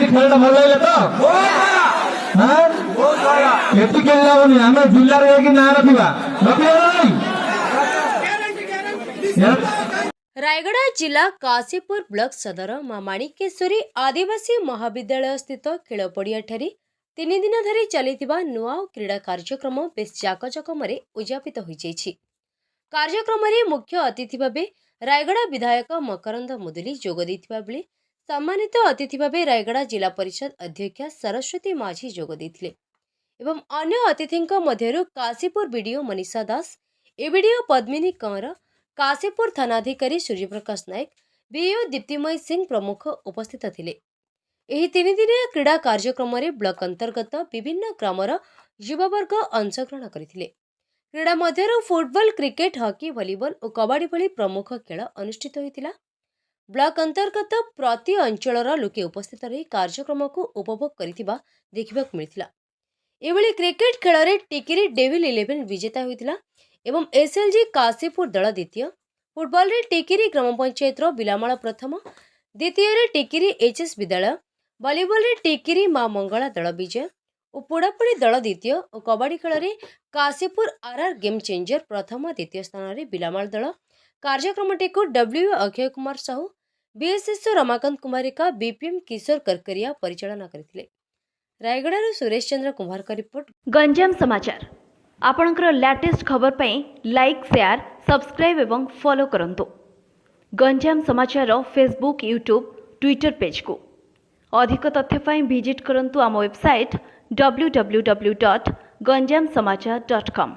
खेलटा भल लागला तो हां केति खेलला बोली हमें जिल्ला रे कि ना रखिबा नहीं रायगड़ा जिला काशीपुर ब्लॉक सदर मां माणिकेश्वरी आदिवासी महाविद्यालय स्थित खेल पड़िया ठारे 3 दिन धरी चलिथिबा नुआ क्रीड़ा कार्यक्रम बेस जाकजकमरे उद्यापित होइछि। कार्यक्रम मुख्य अतिथि भावे रायगड़ा विधायक मकरंद मुदुली जोग दैथिबा बेले सम्मानित अतिथि भावे रायगड़ा जिला परिषद अध्यक्षा सरस्वती माझी जोग दैथिले एवं अन्य अतिथिंक मध्यरु काशीपुर बीडीओ मनीषा दास, एबीडीओ पद्मिनी कंवर, काशीपुर थानाधिकारी सूर्यप्रकाश नायक, बीओ दीप्तिमयी सिंह प्रमुख उपस्थित थिले। एही 3 दिनिया क्रीड़ा कार्यक्रम ब्लॉक अंतर्गत विभिन्न ग्रामर युववर्ग अंशग्रहण करथिले। क्रीड़ा मध्यरु फुटबॉल, क्रिकेट, हॉकी, वॉलीबॉल और कबड्डी भली प्रमुख खेल अनुष्ठित होइतिला। ब्लॉक अंतर्गत प्रति अंचलर लोके उपस्थित रही कार्यक्रम को उपभोग करिथिबा देखिबाक मिलिथिला। एभली क्रिकेट खेल रे टिकिरी डेविल 11 विजेता होइतिला एवं एसएलजी काशीपुर दल द्वितीय, फुटबॉल रे टिकिरी ग्राम पंचायत बिलामाल प्रथम, द्वितीय रे टिकिरी एचएस विद्यालय, वॉलीबॉल रे टिकिरी मां मंगला दल विजय और पोड़ापोड़ी दल द्वितीय और कबड्डी खेल रे काशीपुर आरआर गेम चेंजर प्रथम द्वितीय स्थान रे बिलामाल दल। कार्यक्रमटी को डब्ल्यू अक्षय कुमार साहू, बीएसएस रमाकांत कुमारिका, बीपीएम किशोर करकरिया परिचालना करथिले। रायगड़ा सुरेश चंद्र कुमार का रिपोर्ट। गंजाम समाचार आपणकर लेटेस्ट खबर पई लाइक, शेयर, सब्सक्राइब एवं फॉलो करंतु। गंजाम समाचार फेसबुक, यूट्यूब, ट्विटर पेज को अधिक तथ्य पई विजिट करंतु आम वेबसाइट www.ganjamsamachar.com।